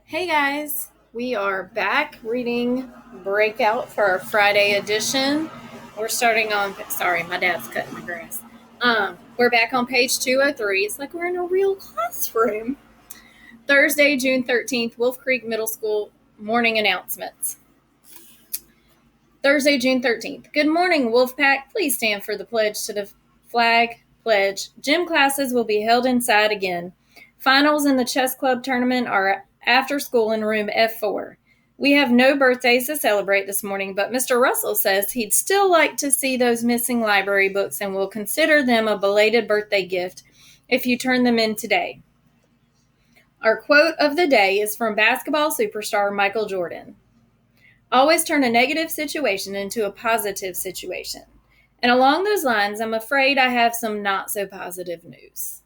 Hey guys, we are back reading Breakout for our Friday edition. We're starting on, sorry, my dad's cutting the grass. We're back on page 203. It's like we're in a real classroom. Thursday, June 13th, Wolf Creek Middle School morning announcements. Thursday, June 13th. Good morning, Wolfpack. Please stand for the pledge to the flag pledge. Gym classes will be held inside again. Finals in the chess club tournament are after school in room F4. We have no birthdays to celebrate this morning, but Mr. Russell says he'd still like to see those missing library books and will consider them a belated birthday gift if you turn them in today. Our quote of the day is from basketball superstar Michael Jordan. Always turn a negative situation into a positive situation. And along those lines, I'm afraid I have some not so positive news.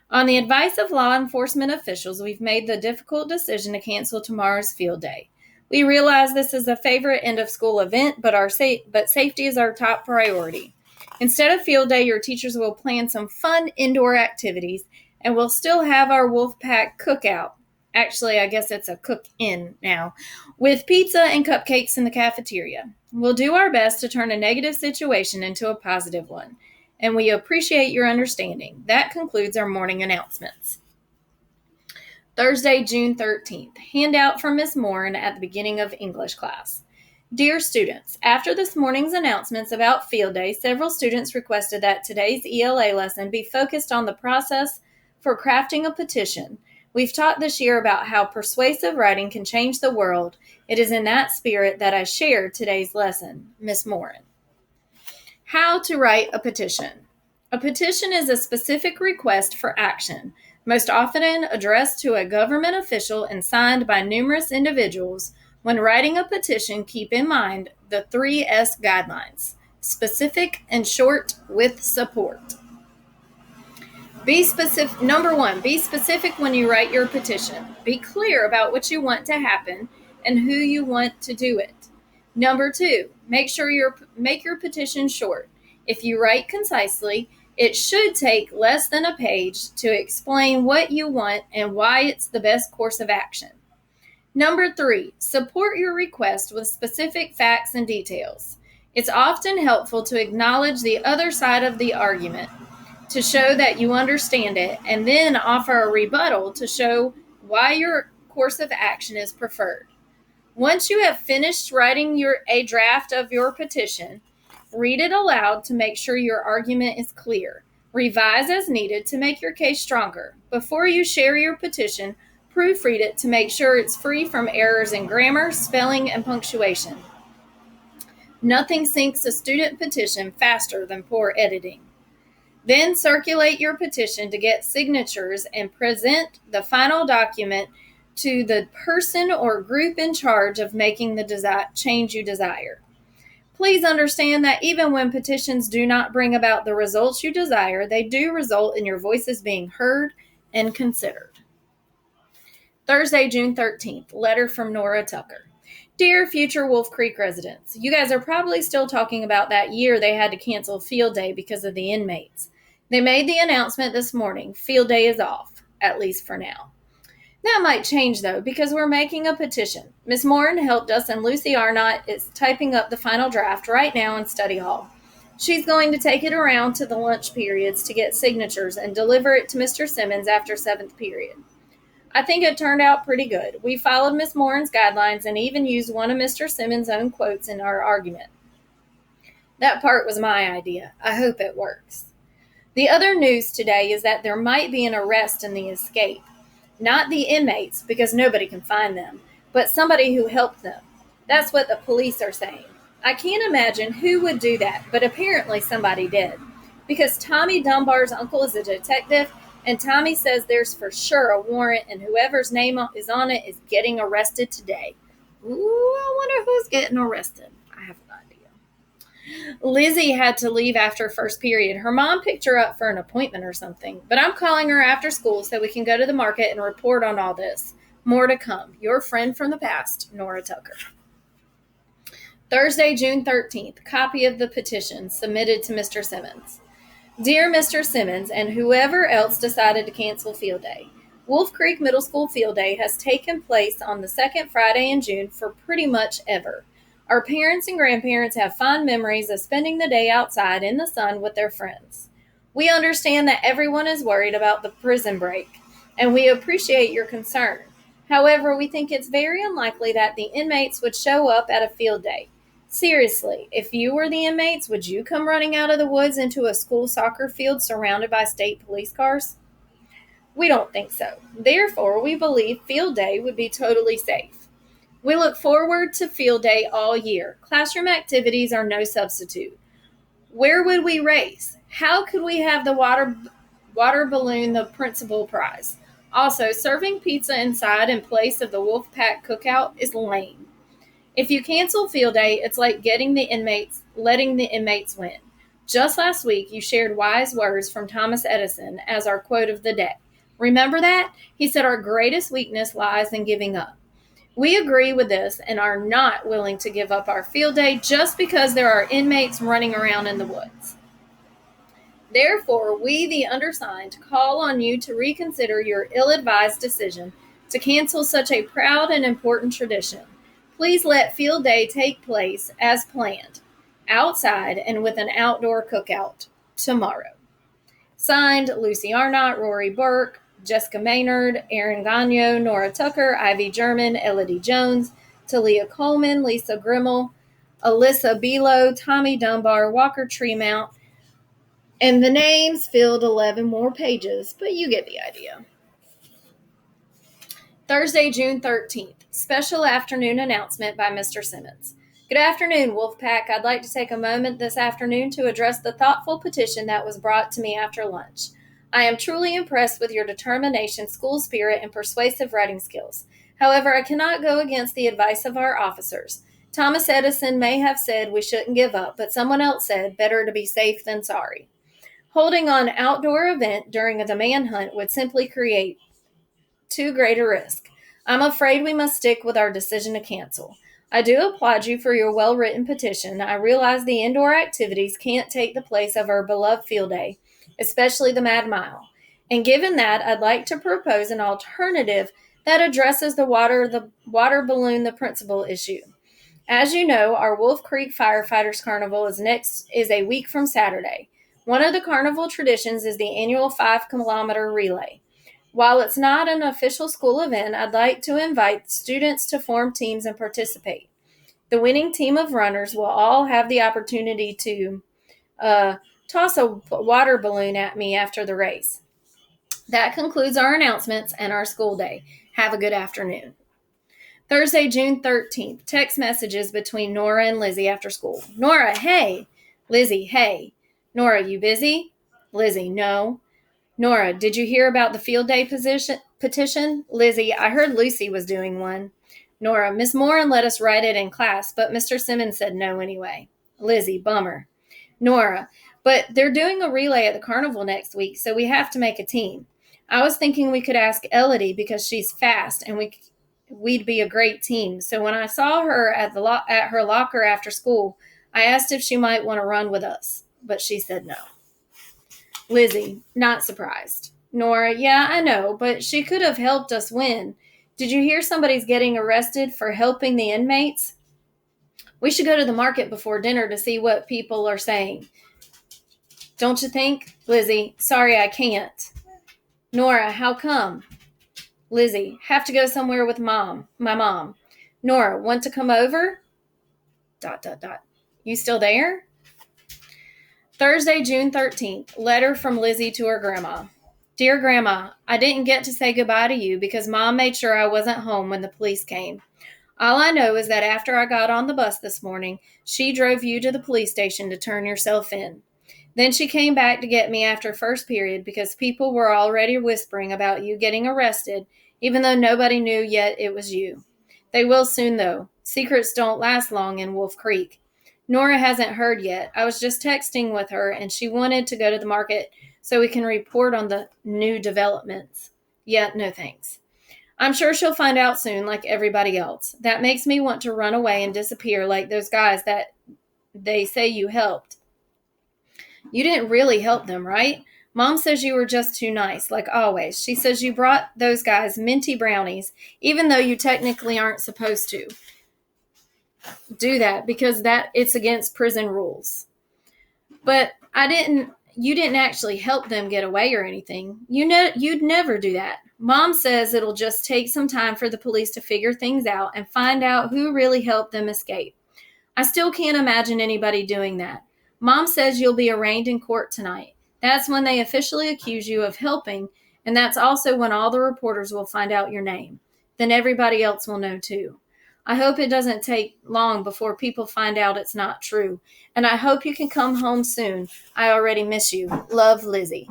On the advice of law enforcement officials, we've made the difficult decision to cancel tomorrow's field day. We realize this is a favorite end of school event, but safety is our top priority. Instead of field day, your teachers will plan some fun indoor activities, and we'll still have our Wolfpack cookout. Actually, I guess it's a cook-in now, with pizza and cupcakes in the cafeteria. We'll do our best to turn a negative situation into a positive one, and we appreciate your understanding. That concludes our morning announcements. Thursday, June 13th, handout from Miss Morin at the beginning of English class. Dear students, after this morning's announcements about field day, several students requested that today's ELA lesson be focused on the process for crafting a petition. We've taught this year about how persuasive writing can change the world. It is in that spirit that I shared today's lesson. Miss Morin. How to write a petition. A petition is a specific request for action, most often addressed to a government official and signed by numerous individuals. When writing a petition, keep in mind the 3S guidelines: specific and short with support. Be specific. Number 1, be specific when you write your petition. Be clear about what you want to happen and who you want to do it. Number 2, make your petition short. If you write concisely, it should take less than a page to explain what you want and why it's the best course of action. Number 3, support your request with specific facts and details. It's often helpful to acknowledge the other side of the argument, to show that you understand it, and then offer a rebuttal to show why your course of action is preferred. Once you have finished writing a draft of your petition, read it aloud to make sure your argument is clear. Revise as needed to make your case stronger. Before you share your petition, proofread it to make sure it's free from errors in grammar, spelling, and punctuation. Nothing sinks a student petition faster than poor editing. Then circulate your petition to get signatures and present the final document to the person or group in charge of making the change you desire. Please understand that even when petitions do not bring about the results you desire, they do result in your voices being heard and considered. Thursday, June 13th, letter from Nora Tucker. Dear future Wolf Creek residents, you guys are probably still talking about that year they had to cancel field day because of the inmates. They made the announcement this morning. Field day is off, at least for now. That might change, though, because we're making a petition. Miss Morin helped us, and Lucy Arnott is typing up the final draft right now in study hall. She's going to take it around to the lunch periods to get signatures and deliver it to Mr. Simmons after 7th period. I think it turned out pretty good. We followed Miss Morin's guidelines and even used one of Mr. Simmons' own quotes in our argument. That part was my idea. I hope it works. The other news today is that there might be an arrest in the escape. Not the inmates, because nobody can find them, but somebody who helped them. That's what the police are saying. I can't imagine who would do that, but apparently somebody did. Because Tommy Dunbar's uncle is a detective, and Tommy says there's for sure a warrant, and whoever's name is on it is getting arrested today. Ooh, I wonder who's getting arrested. I have an idea. Lizzie had to leave after first period. Her mom picked her up for an appointment or something, but I'm calling her after school so we can go to the market and report on all this. More to come. Your friend from the past, Nora Tucker. Thursday, June 13th, copy of the petition submitted to Mr. Simmons. Dear Mr. Simmons and whoever else decided to cancel field day, Wolf Creek Middle School Field Day has taken place on the second Friday in June for pretty much ever. Our parents and grandparents have fond memories of spending the day outside in the sun with their friends. We understand that everyone is worried about the prison break, and we appreciate your concern. However, we think it's very unlikely that the inmates would show up at a field day. Seriously, if you were the inmates, would you come running out of the woods into a school soccer field surrounded by state police cars? We don't think so. Therefore, we believe field day would be totally safe. We look forward to field day all year. Classroom activities are no substitute. Where would we race? How could we have the water balloon the principal prize? Also, serving pizza inside in place of the Wolfpack cookout is lame. If you cancel field day, it's like letting the inmates win. Just last week, you shared wise words from Thomas Edison as our quote of the day. Remember that? He said our greatest weakness lies in giving up. We agree with this and are not willing to give up our field day just because there are inmates running around in the woods. Therefore, we, the undersigned, call on you to reconsider your ill-advised decision to cancel such a proud and important tradition. Please let field day take place as planned, outside and with an outdoor cookout tomorrow. Signed, Lucy Arnott, Rory Burke, Jessica Maynard, Aaron Gagno, Nora Tucker, Ivy German, Elodie Jones, Talia Coleman, Lisa Grimmel, Alyssa Belo, Tommy Dunbar, Walker Tremount, and the names filled 11 more pages, but you get the idea. Thursday, June 13th, special afternoon announcement by Mr. Simmons. Good afternoon, Wolfpack. I'd like to take a moment this afternoon to address the thoughtful petition that was brought to me after lunch. I am truly impressed with your determination, school spirit, and persuasive writing skills. However, I cannot go against the advice of our officers. Thomas Edison may have said we shouldn't give up, but someone else said better to be safe than sorry. Holding an outdoor event during a demand hunt would simply create too great a risk. I'm afraid we must stick with our decision to cancel. I do applaud you for your well-written petition. I realize the indoor activities can't take the place of our beloved field day, especially the Mad Mile. And given that, I'd like to propose an alternative that addresses the water balloon the principal issue. As you know, our Wolf Creek Firefighters Carnival is a week from Saturday. One of the carnival traditions is the annual 5-kilometer relay. While it's not an official school event, I'd like to invite students to form teams and participate. The winning team of runners will all have the opportunity to toss a water balloon at me after the race. That concludes our announcements and our school day. Have a good afternoon. Thursday, June 13th, text messages between Nora and Lizzie after school. Nora, hey. Lizzie, hey. Nora, you busy? Lizzie, no. Nora, did you hear about the field day petition? Lizzie, I heard Lucy was doing one. Nora, Miss Moran let us write it in class, but Mr. Simmons said no anyway. Lizzie, bummer. Nora, but they're doing a relay at the carnival next week, so we have to make a team. I was thinking we could ask Elodie because she's fast and we'd be a great team. So when I saw her at her locker after school, I asked if she might want to run with us, but she said no. Lizzie, not surprised. Nora, yeah, I know, but she could have helped us win. Did you hear somebody's getting arrested for helping the inmates? We should go to the market before dinner to see what people are saying. Don't you think? Lizzie, sorry, I can't. Nora, how come? Lizzie, have to go somewhere with my mom. Nora, want to come over? ... You still there? Thursday, June 13th, letter from Lizzie to her grandma. Dear Grandma, I didn't get to say goodbye to you because Mom made sure I wasn't home when the police came. All I know is that after I got on the bus this morning, she drove you to the police station to turn yourself in. Then she came back to get me after first period because people were already whispering about you getting arrested, even though nobody knew yet it was you. They will soon, though. Secrets don't last long in Wolf Creek. Nora hasn't heard yet. I was just texting with her, and she wanted to go to the market so we can report on the new developments. Yeah, no thanks. I'm sure she'll find out soon like everybody else. That makes me want to run away and disappear like those guys that they say you helped. You didn't really help them, right? Mom says you were just too nice, like always. She says you brought those guys minty brownies, even though you technically aren't supposed to do that because that it's against prison rules. But you didn't actually help them get away or anything. You'd never do that. Mom says it'll just take some time for the police to figure things out and find out who really helped them escape. I still can't imagine anybody doing that. Mom says you'll be arraigned in court tonight. That's when they officially accuse you of helping, and that's also when all the reporters will find out your name. Then everybody else will know too. I hope it doesn't take long before people find out it's not true. And I hope you can come home soon. I already miss you. Love, Lizzie.